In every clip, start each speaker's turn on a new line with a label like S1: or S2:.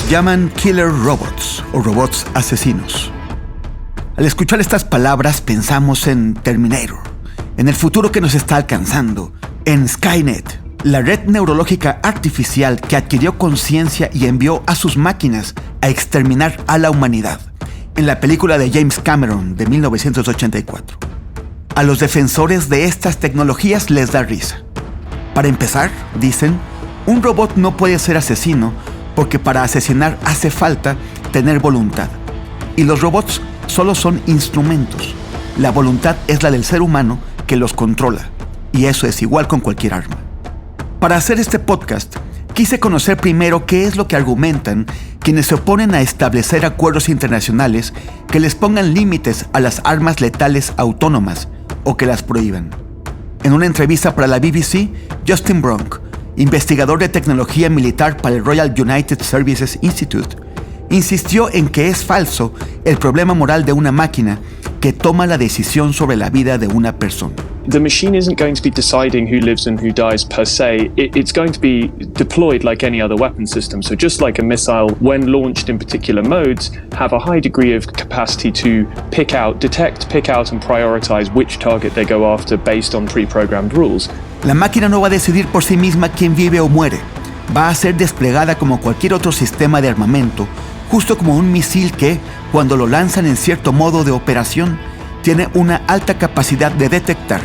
S1: Los llaman killer robots o robots asesinos. Al escuchar estas palabras pensamos en Terminator, en el futuro que nos está alcanzando, en Skynet, la red neurológica artificial que adquirió conciencia y envió a sus máquinas a exterminar a la humanidad, en la película de James Cameron de 1984. A los defensores de estas tecnologías les da risa. Para empezar, dicen, un robot no puede ser asesino porque para asesinar hace falta tener voluntad. Y los robots solo son instrumentos. La voluntad es la del ser humano que los controla. Y eso es igual con cualquier arma. Para hacer este podcast, quise conocer primero qué es lo que argumentan quienes se oponen a establecer acuerdos internacionales que les pongan límites a las armas letales autónomas o que las prohíban. En una entrevista para la BBC, Justin Bronk, investigador de tecnología militar para el Royal United Services Institute, insistió en que es falso el problema moral de una máquina que toma la decisión sobre la vida de una persona.
S2: The machine isn't going to be deciding who lives and who dies per se. It's going to be deployed like any other weapon system. So just like a missile, when launched in particular modes, have a high degree of capacity to detect, pick out and prioritize which target they go after based on pre-programmed rules.
S1: La máquina no va a decidir por sí misma quién vive o muere. Va a ser desplegada como cualquier otro sistema de armamento, justo como un misil que, cuando lo lanzan en cierto modo de operación, tiene una alta capacidad de detectar,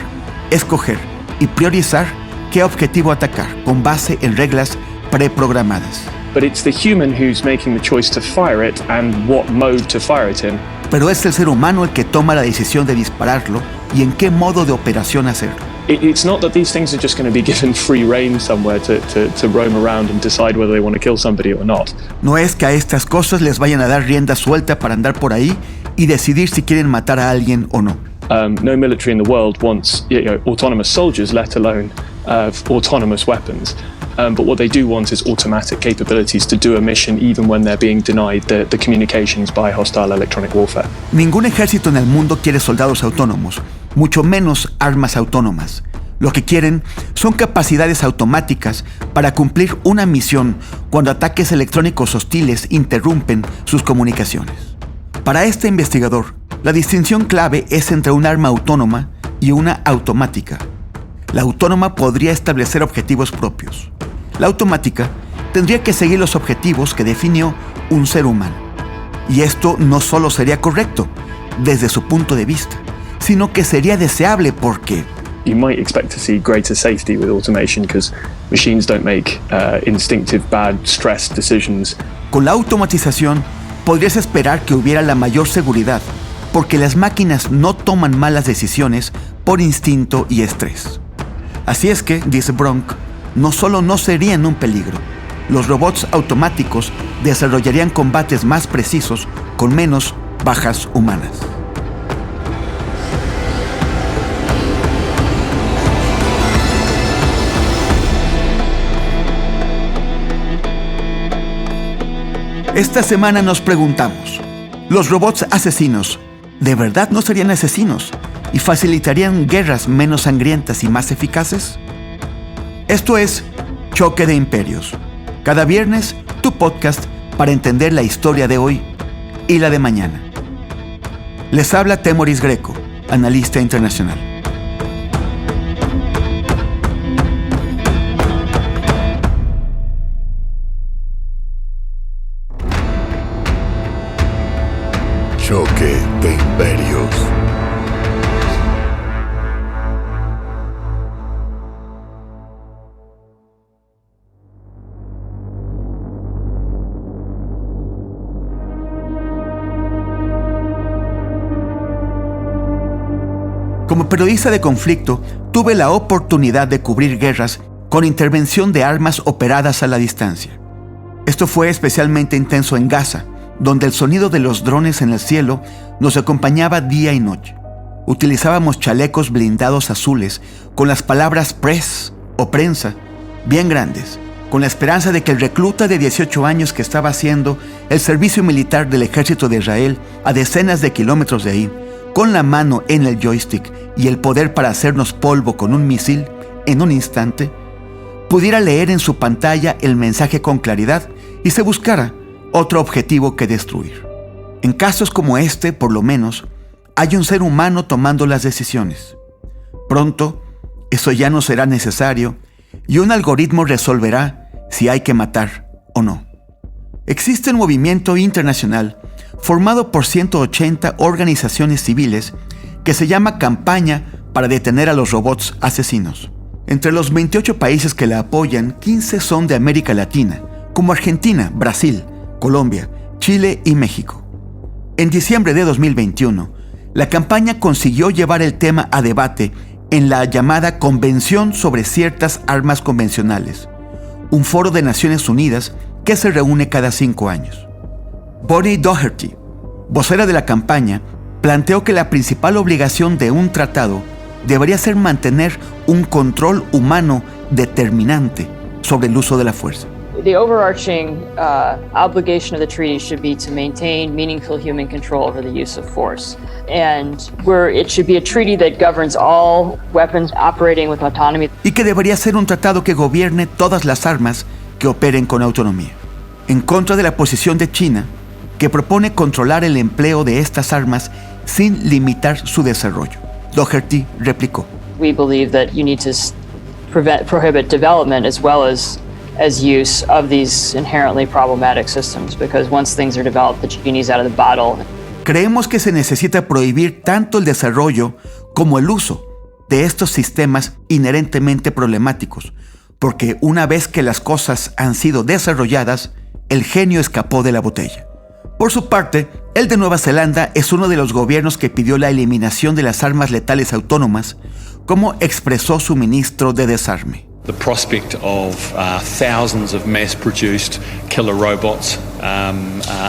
S1: escoger y priorizar qué objetivo atacar con base en reglas preprogramadas.
S2: But it's the human who's making the choice to fire it and what mode to fire it in.
S1: Pero es el ser humano el que toma la decisión de dispararlo y en qué modo de operación hacerlo.
S2: It's not that these things are just going to be given free rein somewhere to roam around and decide whether they want to kill somebody or not.
S1: No es que a estas cosas les vayan a dar rienda suelta para andar por ahí y decidir si quieren matar a alguien o no.
S2: No military in the world wants autonomous soldiers, let alone autonomous weapons. But what they do want is automatic capabilities to do a mission even when they're being denied the communications by hostile electronic warfare.
S1: Ningún ejército en el mundo quiere soldados autónomos, mucho menos armas autónomas. Lo que quieren son capacidades automáticas para cumplir una misión cuando ataques electrónicos hostiles interrumpen sus comunicaciones. Para este investigador, la distinción clave es entre un arma autónoma y una automática. La autónoma podría establecer objetivos propios. La automática tendría que seguir los objetivos que definió un ser humano. Y esto no solo sería correcto desde su punto de vista, sino que sería deseable porque
S2: you might expect to see greater safety with automation because machines don't make instinctive bad stress decisions.
S1: Con la automatización podrías esperar que hubiera la mayor seguridad porque las máquinas no toman malas decisiones por instinto y estrés. Así es que, dice Bronk, no solo no serían un peligro, los robots automáticos desarrollarían combates más precisos con menos bajas humanas. Esta semana nos preguntamos, ¿los robots asesinos de verdad no serían asesinos y facilitarían guerras menos sangrientas y más eficaces? Esto es Choque de Imperios. Cada viernes, tu podcast para entender la historia de hoy y la de mañana. Les habla Temoris Greco, analista internacional.
S3: Choque de Imperios.
S1: Como periodista de conflicto, tuve la oportunidad de cubrir guerras con intervención de armas operadas a la distancia. Esto fue especialmente intenso en Gaza, donde el sonido de los drones en el cielo nos acompañaba día y noche. Utilizábamos chalecos blindados azules con las palabras press o prensa bien grandes, con la esperanza de que el recluta de 18 años que estaba haciendo el servicio militar del ejército de Israel a decenas de kilómetros de ahí, con la mano en el joystick y el poder para hacernos polvo con un misil en un instante, pudiera leer en su pantalla el mensaje con claridad y se buscara otro objetivo que destruir. En casos como este, por lo menos, hay un ser humano tomando las decisiones. Pronto, eso ya no será necesario y un algoritmo resolverá si hay que matar o no. Existe un movimiento internacional formado por 180 organizaciones civiles que se llama Campaña para detener a los robots asesinos. Entre los 28 países que la apoyan, 15 son de América Latina, como Argentina, Brasil, Colombia, Chile y México. En diciembre de 2021, la campaña consiguió llevar el tema a debate en la llamada Convención sobre Ciertas Armas Convencionales, un foro de Naciones Unidas que se reúne cada 5 años. Bonnie Doherty, vocera de la campaña, planteó que la principal obligación de un tratado debería ser mantener un control humano determinante sobre el uso de la fuerza.
S4: The overarching obligation of the treaty should be to maintain meaningful human control over the use of force. And it should be a treaty that governs all weapons operating with autonomy.
S1: Y que debería ser un tratado que gobierne todas las armas que operen con autonomía. En contra de la posición de China, que propone controlar el empleo de estas armas sin limitar su desarrollo. Doherty replicó:
S4: We believe that you need to prohibit development as well as use of these inherently problematic systems, because once things are developed, the genie's out of the bottle.
S1: Creemos que se necesita prohibir tanto el desarrollo como el uso de estos sistemas inherentemente problemáticos, porque una vez que las cosas han sido desarrolladas, el genio escapó de la botella. Por su parte, el de Nueva Zelanda es uno de los gobiernos que pidió la eliminación de las armas letales autónomas, como expresó su ministro de Desarme.
S5: The prospect of thousands of mass-produced killer robots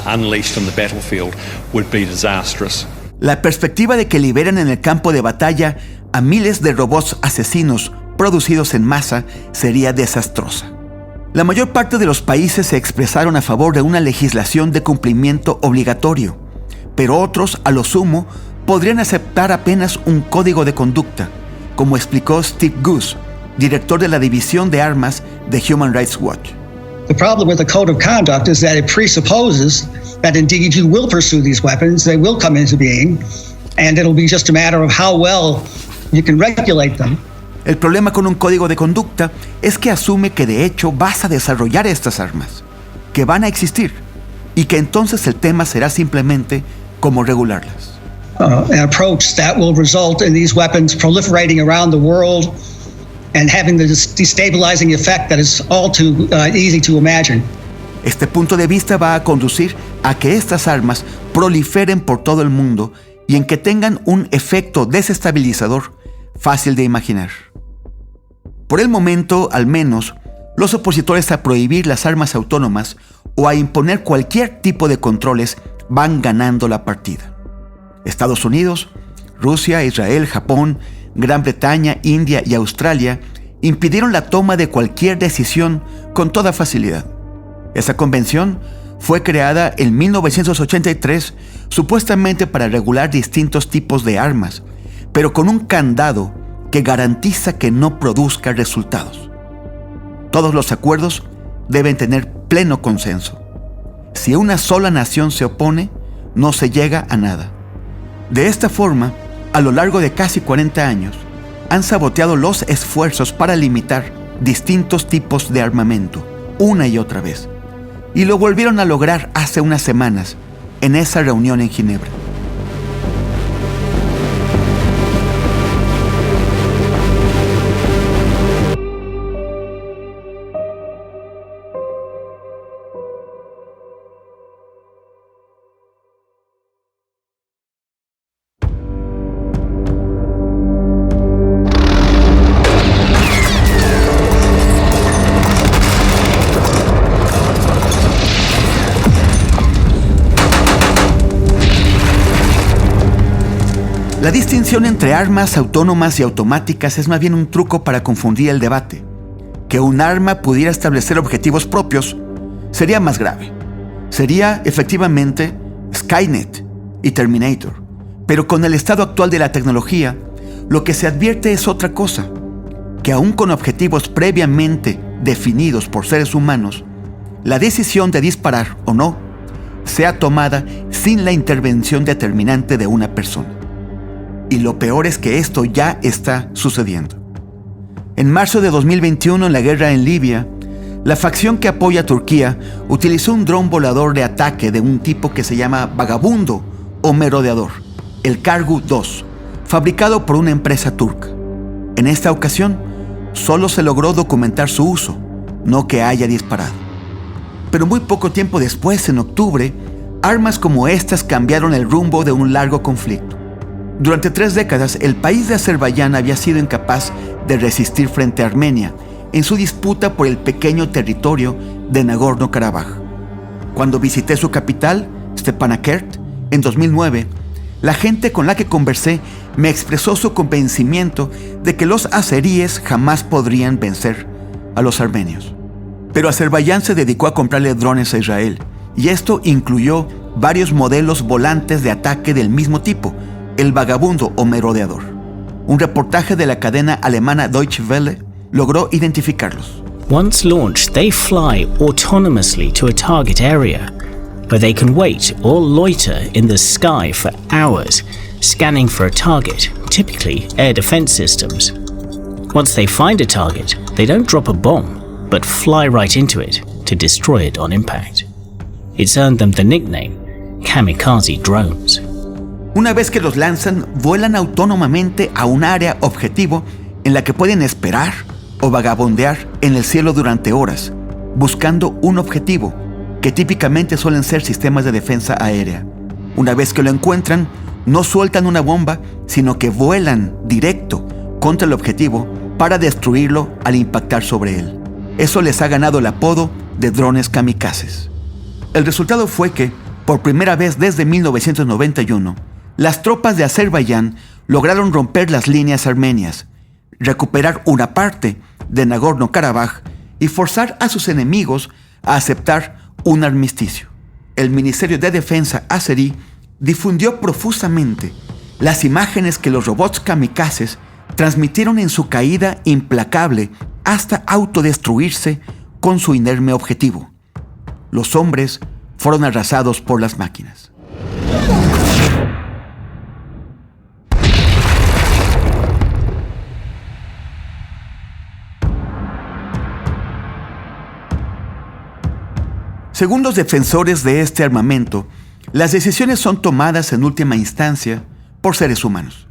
S5: unleashed on the battlefield would be disastrous.
S1: La perspectiva de que liberen en el campo de batalla a miles de robots asesinos producidos en masa sería desastrosa. La mayor parte de los países se expresaron a favor de una legislación de cumplimiento obligatorio, pero otros, a lo sumo, podrían aceptar apenas un código de conducta, como explicó Steve Goose, director de la División de Armas de Human Rights Watch.
S6: The problem with the code of conduct is that it presupposes that indeed you will pursue these weapons, they will come into being, and it'll be just a matter of how well you can regulate them.
S1: El problema con un código de conducta es que asume que de hecho vas a desarrollar estas armas, que van a existir, y que entonces el tema será simplemente cómo regularlas.
S6: An approach that will result in these weapons proliferating around the world and having the destabilizing effect that is all too easy to imagine.
S1: Este punto de vista va a conducir a que estas armas proliferen por todo el mundo y en que tengan un efecto desestabilizador fácil de imaginar. Por el momento, al menos, los opositores a prohibir las armas autónomas o a imponer cualquier tipo de controles van ganando la partida. Estados Unidos, Rusia, Israel, Japón, Gran Bretaña, India y Australia impidieron la toma de cualquier decisión con toda facilidad. Esa convención fue creada en 1983 supuestamente para regular distintos tipos de armas, pero con un candado que garantiza que no produzca resultados. Todos los acuerdos deben tener pleno consenso. Si una sola nación se opone, no se llega a nada. De esta forma, a lo largo de casi 40 años, han saboteado los esfuerzos para limitar distintos tipos de armamento, una y otra vez. Y lo volvieron a lograr hace unas semanas, en esa reunión en Ginebra. La distinción entre armas autónomas y automáticas es más bien un truco para confundir el debate. Que un arma pudiera establecer objetivos propios sería más grave. Sería, efectivamente, Skynet y Terminator. Pero con el estado actual de la tecnología, lo que se advierte es otra cosa. Que aún con objetivos previamente definidos por seres humanos, la decisión de disparar o no sea tomada sin la intervención determinante de una persona. Y lo peor es que esto ya está sucediendo. En marzo de 2021, en la guerra en Libia, la facción que apoya a Turquía utilizó un dron volador de ataque de un tipo que se llama vagabundo o merodeador, el Kargu-2, fabricado por una empresa turca. En esta ocasión, solo se logró documentar su uso, no que haya disparado. Pero muy poco tiempo después, en octubre, armas como estas cambiaron el rumbo de un largo conflicto. Durante 3 décadas, el país de Azerbaiyán había sido incapaz de resistir frente a Armenia en su disputa por el pequeño territorio de Nagorno-Karabaj. Cuando visité su capital, Stepanakert, en 2009, la gente con la que conversé me expresó su convencimiento de que los azeríes jamás podrían vencer a los armenios. Pero Azerbaiyán se dedicó a comprarle drones a Israel, y esto incluyó varios modelos volantes de ataque del mismo tipo, el vagabundo o merodeador. Un reportaje de la cadena alemana Deutsche Welle logró identificarlos.
S7: Once launched, they fly autonomously to a target area, where they can wait or loiter in the sky for hours, scanning for a target, typically air defense systems. Once they find a target, they don't drop a bomb, but fly right into it to destroy it on impact. It's earned them the nickname kamikaze drones.
S1: Una vez que los lanzan, vuelan autónomamente a un área objetivo en la que pueden esperar o vagabundear en el cielo durante horas, buscando un objetivo, que típicamente suelen ser sistemas de defensa aérea. Una vez que lo encuentran, no sueltan una bomba, sino que vuelan directo contra el objetivo para destruirlo al impactar sobre él. Eso les ha ganado el apodo de drones kamikazes. El resultado fue que, por primera vez desde 1991, las tropas de Azerbaiyán lograron romper las líneas armenias, recuperar una parte de Nagorno-Karabaj y forzar a sus enemigos a aceptar un armisticio. El Ministerio de Defensa azerí difundió profusamente las imágenes que los robots kamikazes transmitieron en su caída implacable hasta autodestruirse con su inerme objetivo. Los hombres fueron arrasados por las máquinas. Según los defensores de este armamento, las decisiones son tomadas en última instancia por seres humanos.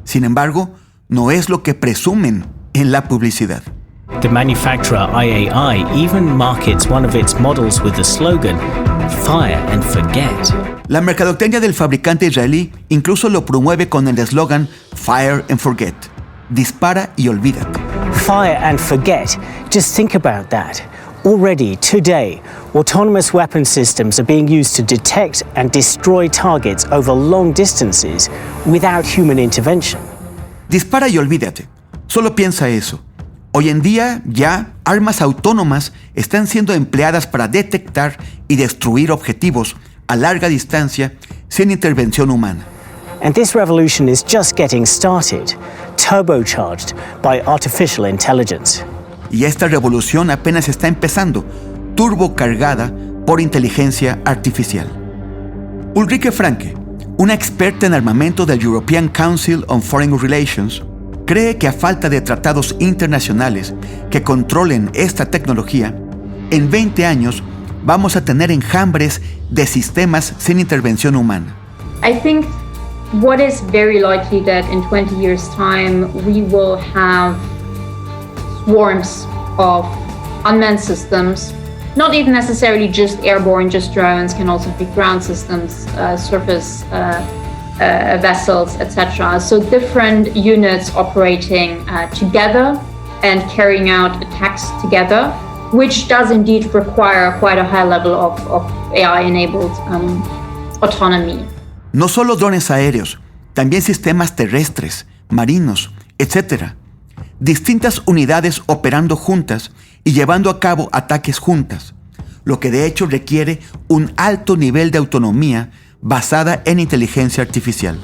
S1: Sin embargo, no es lo que presumen en la publicidad.
S7: The manufacturer IAI even markets one of its models with the slogan, "Fire and forget."
S1: La mercadotecnia del fabricante israelí incluso lo promueve con el eslogan Fire and Forget, dispara y olvídate.
S8: Fire and forget. Just think about that. Already, today, autonomous weapon systems are being used to detect and destroy targets over long distances without human intervention.
S1: Dispara y olvídate. Solo piensa eso. Hoy en día, ya, armas autónomas están siendo empleadas para detectar y destruir objetivos a larga distancia sin intervención humana.
S8: And this revolution is just getting started, turbocharged by artificial intelligence.
S1: Y esta revolución apenas está empezando, turbocargada por inteligencia artificial. Ulrike Franke, una experta en armamento del European Council on Foreign Relations, cree que a falta de tratados internacionales que controlen esta tecnología, en 20 años vamos a tener enjambres de sistemas sin intervención humana.
S9: I think what is very likely that in 20 years' time we will have swarms of unmanned systems, not even necessarily just airborne, just drones, can also be ground systems, surface vessels, etc. So different units operating together and carrying out attacks together, which does indeed require quite a high level of AI-enabled autonomy.
S1: No solo drones aéreos, también sistemas terrestres, marinos, etc. Distintas unidades operando juntas y llevando a cabo ataques juntas, lo que de hecho requiere un alto nivel de autonomía basada en inteligencia artificial.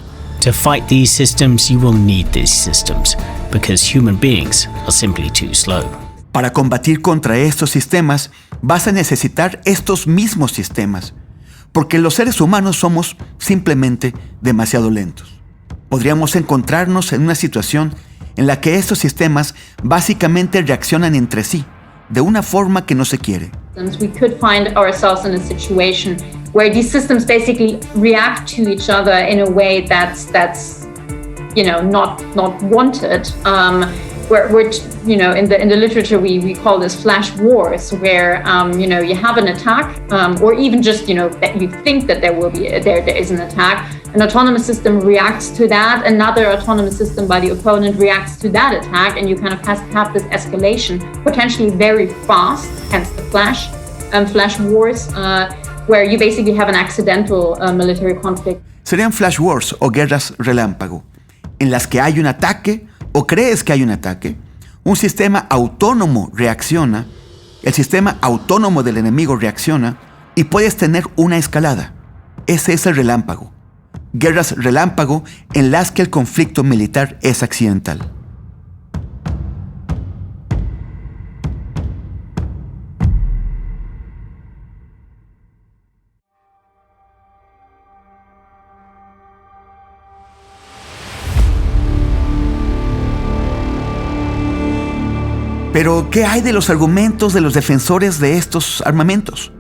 S7: To fight these systems, you will need these systems, because human beings are simply too slow.
S1: Para combatir contra estos sistemas, vas a necesitar estos mismos sistemas, porque los seres humanos somos simplemente demasiado lentos. Podríamos encontrarnos en una situación en la que estos sistemas básicamente reaccionan entre sí, de una forma que no se quiere.
S9: We could find ourselves in a situation where these systems basically react to each other in a way that's not wanted. Where in the literature we call this flash wars, where you have an attack, or even just that you think that there is an attack. An autonomous system reacts to that. Another autonomous system by the opponent reacts to that attack, and you kind of have this escalation, potentially very fast. Hence the flash wars, where you basically have an accidental military conflict.
S1: Serían flash wars o guerras relámpago, en las que hay un ataque o crees que hay un ataque, un sistema autónomo reacciona, el sistema autónomo del enemigo reacciona y puedes tener una escalada. Ese es el relámpago. Guerras relámpago en las que el conflicto militar es accidental. Pero, ¿qué hay de los argumentos de los defensores de estos armamentos?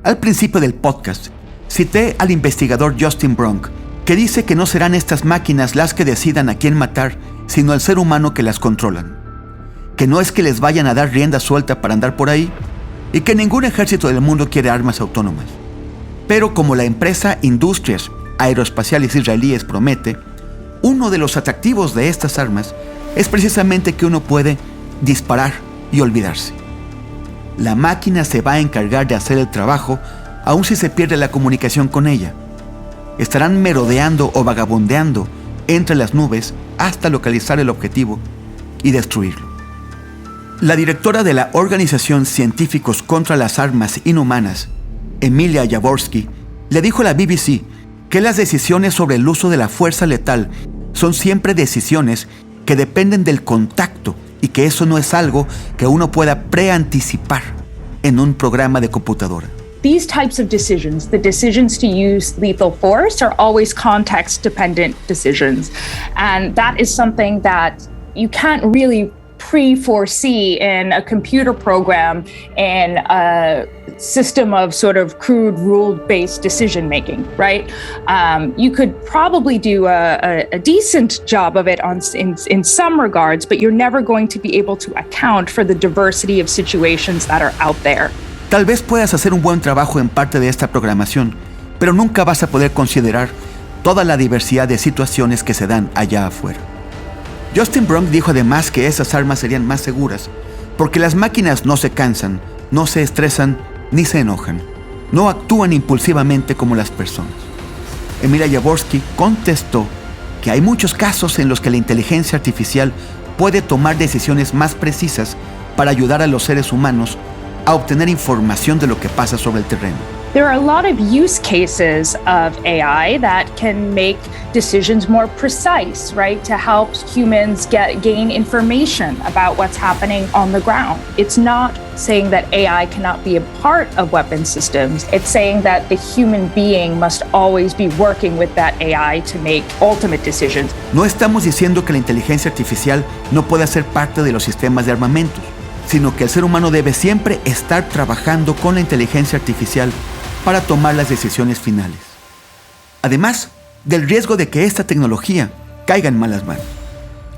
S1: Al principio del podcast, cité al investigador Justin Brunk, que dice que no serán estas máquinas las que decidan a quién matar, sino el ser humano que las controlan. Que no es que les vayan a dar rienda suelta para andar por ahí, y que ningún ejército del mundo quiere armas autónomas. Pero como la empresa Industrias Aeroespaciales Israelíes promete, uno de los atractivos de estas armas es precisamente que uno puede disparar y olvidarse. La máquina se va a encargar de hacer el trabajo, aun si se pierde la comunicación con ella. Estarán merodeando o vagabundeando entre las nubes hasta localizar el objetivo y destruirlo. La directora de la Organización Científicos contra las Armas Inhumanas, Emilia Jaworski, le dijo a la BBC que las decisiones sobre el uso de la fuerza letal son siempre decisiones que dependen del contacto y que eso no es algo que uno pueda preanticipar en un programa de computadora.
S10: These types of decisions, the decisions to use lethal force, are always context-dependent decisions. And that is something that you can't really pre-foresee in a computer program in a system of sort of crude rule-based decision-making, right? You could probably do a decent job of it in some regards, but you're never going to be able to account for the diversity of situations that are out there.
S1: Tal vez puedas hacer un buen trabajo en parte de esta programación, pero nunca vas a poder considerar toda la diversidad de situaciones que se dan allá afuera. Justin Brunk dijo además que esas armas serían más seguras porque las máquinas no se cansan, no se estresan ni se enojan. No actúan impulsivamente como las personas. Emilia Jaworski contestó que hay muchos casos en los que la inteligencia artificial puede tomar decisiones más precisas para ayudar a los seres humanos a obtener información de lo que pasa sobre el terreno.
S10: There are a lot of use cases of AI that can make decisions more precise, right? To help humans gain information about what's happening on the ground. It's not saying that AI cannot be a part of weapon systems. It's saying that the human being must always be working with that AI to make ultimate decisions.
S1: No estamos diciendo que la inteligencia artificial no pueda ser parte de los sistemas de armamentos, sino que el ser humano debe siempre estar trabajando con la inteligencia artificial para tomar las decisiones finales. Además del riesgo de que esta tecnología caiga en malas manos.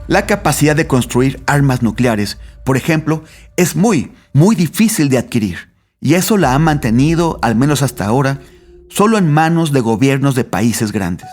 S1: La capacidad de construir armas nucleares, por ejemplo, es muy difícil de adquirir, y eso la ha mantenido, al menos hasta ahora, solo en manos de gobiernos de países grandes.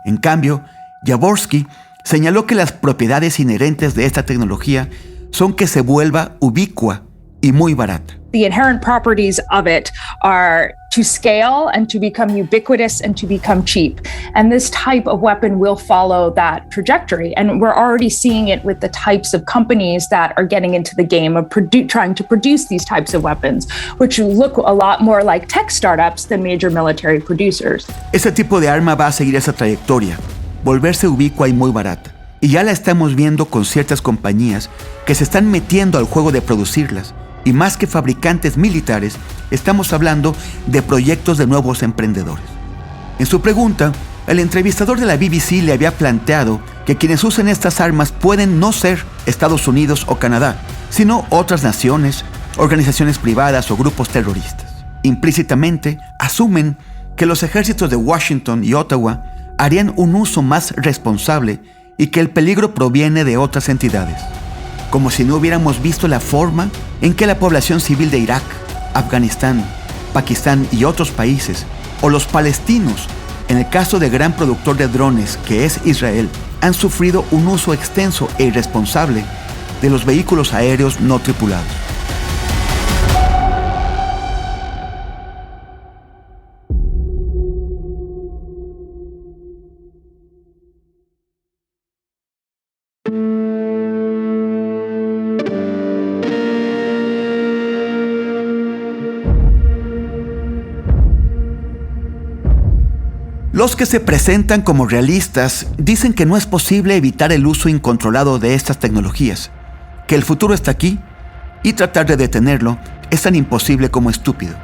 S1: En cambio, Jaworski señaló que las propiedades inherentes de esta tecnología son que se vuelva ubicua y muy barata.
S10: The inherent properties of it are to scale and to become ubiquitous and to become cheap. And this type of weapon will follow that trajectory. And we're already seeing it with the types of companies that are getting into the game of trying to produce these types of weapons, which look a lot more like tech startups than major military producers.
S1: Ese tipo de arma va a seguir esa trayectoria, volverse ubicua y muy barata. Y ya la estamos viendo con ciertas compañías que se están metiendo al juego de producirlas Y más que fabricantes militares, estamos hablando de proyectos de nuevos emprendedores. En su pregunta, el entrevistador de la BBC le había planteado que quienes usen estas armas pueden no ser Estados Unidos o Canadá, sino otras naciones, organizaciones privadas o grupos terroristas. Implícitamente, asumen que los ejércitos de Washington y Ottawa harían un uso más responsable y que el peligro proviene de otras entidades. Como si no hubiéramos visto la forma en que la población civil de Irak, Afganistán, Pakistán y otros países, o los palestinos, en el caso de gran productor de drones que es Israel, han sufrido un uso extenso e irresponsable de los vehículos aéreos no tripulados. Los que se presentan como realistas dicen que no es posible evitar el uso incontrolado de estas tecnologías, que el futuro está aquí y tratar de detenerlo es tan imposible como estúpido.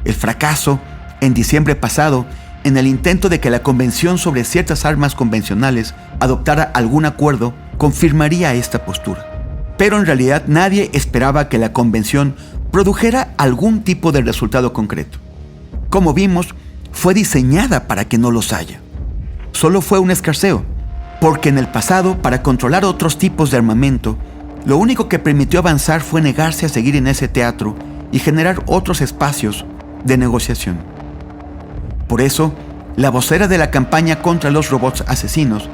S1: El fracaso, en diciembre pasado, en el intento de que la Convención sobre ciertas armas convencionales adoptara algún acuerdo, confirmaría esta postura. Pero en realidad nadie esperaba que la Convención produjera algún tipo de resultado concreto. Como vimos, fue diseñada para que no los haya. Solo fue un escarceo, porque en el pasado, para controlar otros tipos de armamento, lo único que permitió avanzar fue negarse a seguir en ese teatro y generar otros espacios de negociación. Por eso, la vocera de la campaña contra los robots asesinos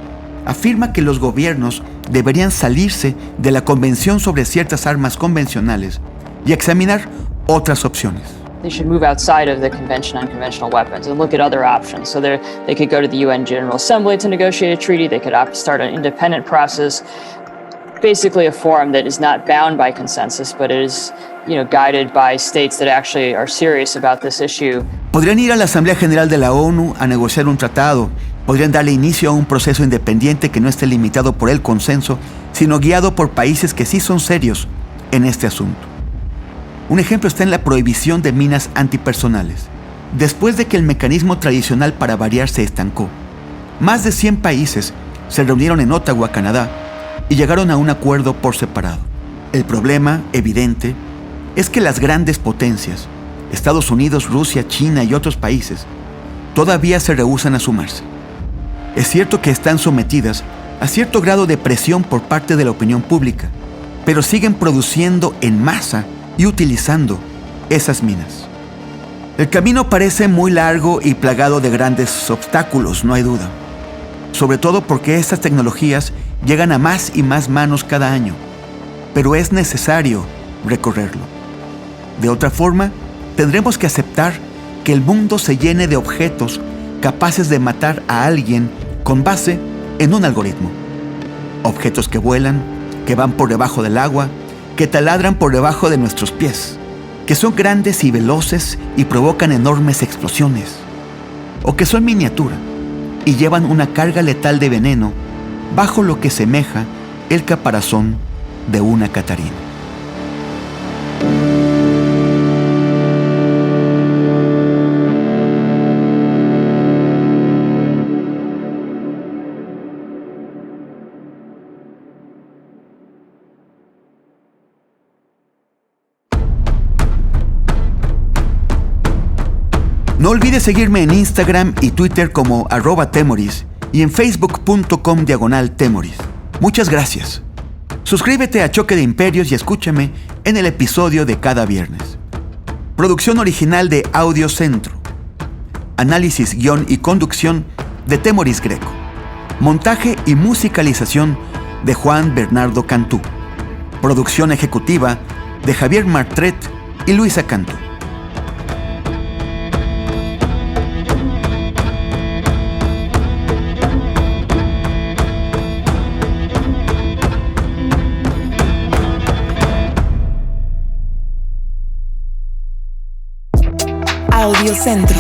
S1: afirma que los gobiernos deberían salirse de la Convención sobre ciertas armas convencionales y examinar otras opciones.
S4: They should move outside of the Convention on Conventional Weapons and look at other options. So they could go to the UN General Assembly to negotiate a treaty. They could start an independent process, basically a forum that is not bound by consensus, but is, guided by states that actually are serious about this issue.
S1: Podrían ir a la Asamblea General de la ONU a negociar un tratado. Podrían darle inicio a un proceso independiente que no esté limitado por el consenso, sino guiado por países que sí son serios en este asunto. Un ejemplo está en la prohibición de minas antipersonales. Después de que el mecanismo tradicional para variar se estancó, más de 100 países se reunieron en Ottawa, Canadá, y llegaron a un acuerdo por separado. El problema, evidente, es que las grandes potencias, Estados Unidos, Rusia, China y otros países, todavía se rehúsan a sumarse. Es cierto que están sometidas a cierto grado de presión por parte de la opinión pública, pero siguen produciendo en masa y utilizando esas minas. El camino parece muy largo y plagado de grandes obstáculos, no hay duda. Sobre todo porque estas tecnologías llegan a más y más manos cada año, pero es necesario recorrerlo. De otra forma, tendremos que aceptar que el mundo se llene de objetos capaces de matar a alguien con base en un algoritmo. Objetos que vuelan, que van por debajo del agua, que taladran por debajo de nuestros pies, que son grandes y veloces y provocan enormes explosiones, o que son miniatura y llevan una carga letal de veneno bajo lo que semeja el caparazón de una Catarina. No olvides seguirme en Instagram y Twitter como @Temoris y en facebook.com/Temoris. Muchas gracias. Suscríbete a Choque de Imperios y escúchame en el episodio de cada viernes. Producción original de Audio Centro. Análisis, guión y conducción de Temoris Greco. Montaje y musicalización de Juan Bernardo Cantú. Producción ejecutiva de Javier Martret y Luisa Cantú.
S11: Audio Centro.